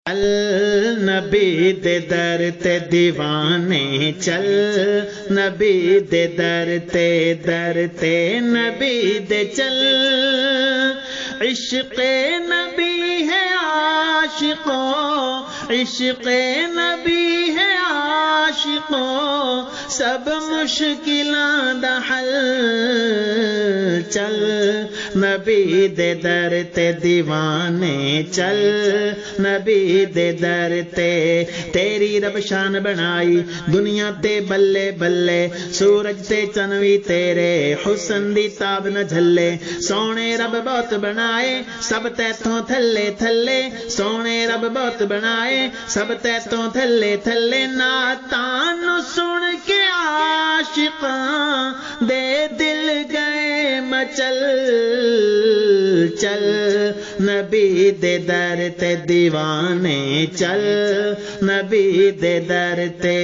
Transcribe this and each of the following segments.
چل نبی دے در تے دیوانے، چل نبی دے در تے نبی دے چل، عشق نبی ہے عاشقوں، عشق نبی ہے عاشقوں، سب مشکلاں دا حل، چل نبی دے در تے دیوانے، چل نبی دے در تے، تیری رب شان بنائی دنیا تے بلے بلے، سورج تے چنوی تیرے حسن دی تاب نہ جھلے، سونے رب بہت بنائے سب تیتھوں تھلے تھلے، سونے رب بہت بنائے سب تیتھوں تھلے تھلے، نعتاں نو سن کے عاشقاں دے دل گئے مچل، چل نبی دے در تے دیوانے، چل نبی دے در تے،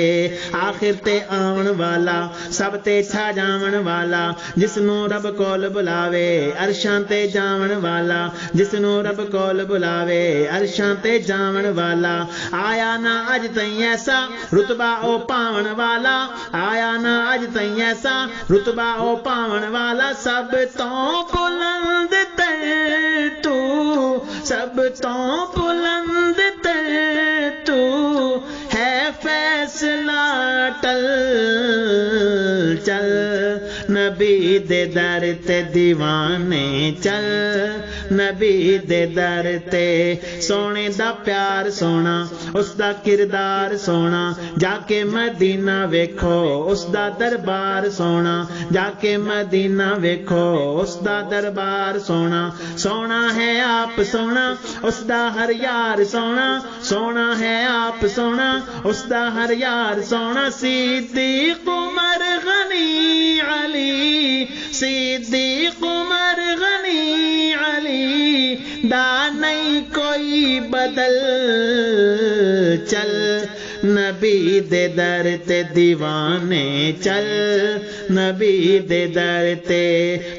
آخر تے آون والا سب تے چھا جاون والا، جس نو رب کول بلاوے عرشاں تے جاون والا، جس نو رب کول بلاوے عرشاں تے جاون والا، آیا نہ اج تائیں ایسا رتبہ او پاون والا، آیا نہ اج تائیں ایسا رتبہ او پاون والا، سب تو بلند تر تو، سب تو بلند تر تو ہے فیصلہ ٹل، چل نبی دے در تے دیوانے، چل نبی دے در تے، سونے دا پیار سونا اس دا کردار سونا، جا کے مدینہ ویکھو اس دا دربار سونا، جا کے مدینہ ویکھو اس دا دربار سونا، سونا ہے آپ سونا اس دا ہر یار سونا، سونا ہے آپ سونا اس دا ہر یار سونا، صدیق عمر غنی علی، صدیق عمر غنی علی دا نہیں کوئی بدل، چل نبی دے در تے دیوانے، چل نبی دے در تے،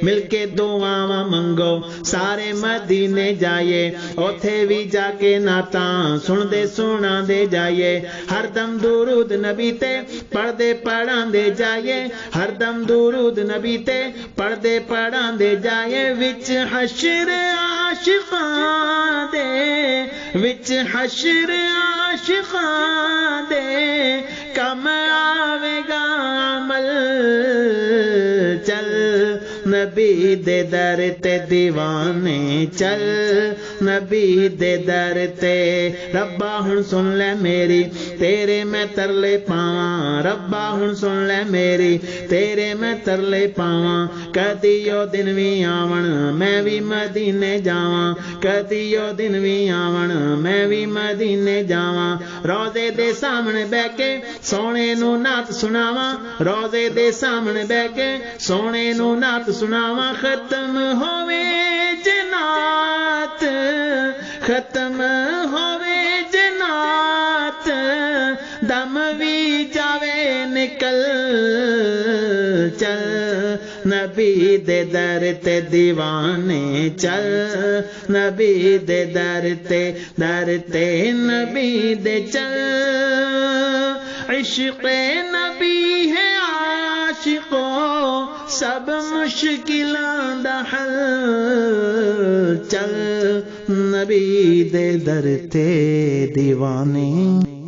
مل کے دعاواں منگو سارے مدینے جائیے، اوتھے بھی جا کے نعتاں سن دے سنا دے جائیے، ہر دم درود نبی تے پڑھ دے پڑھاں دے جائیے، ہر دم درود نبی تے پڑھ دے پڑھاں دے جائیے، وچ حشر عاشقاں دے، وچ حشر عاشقاں دے کم آوے گا عمل، چل نبی دے در تے دیوانے، چل نبی دے در تے، ربا ہن سن لے میری تیرے میں ترلے پاواں، ربا ہن سن لے میری تیرے میں ترلے پاواں، کدی او دن وی آون میں وی مدینے جاواں، کدی او دن وی آون میں وی مدینے جاواں، روزے دے سامنے بہ کے سونے نو نعت سناواں، روزے دے سامنے بہ کے سونے نو نعت سناواں، ختم ہووے جنات، ختم ہووے جنات، دم بھی جاوے نکل، چل نبی دے در تے دیوانے، چل نبی دے در تے نبی دے چل، عشق نبی ہے عاشقوں سب مشکلاں دا حل، چل نبی دے در تے دیوانے۔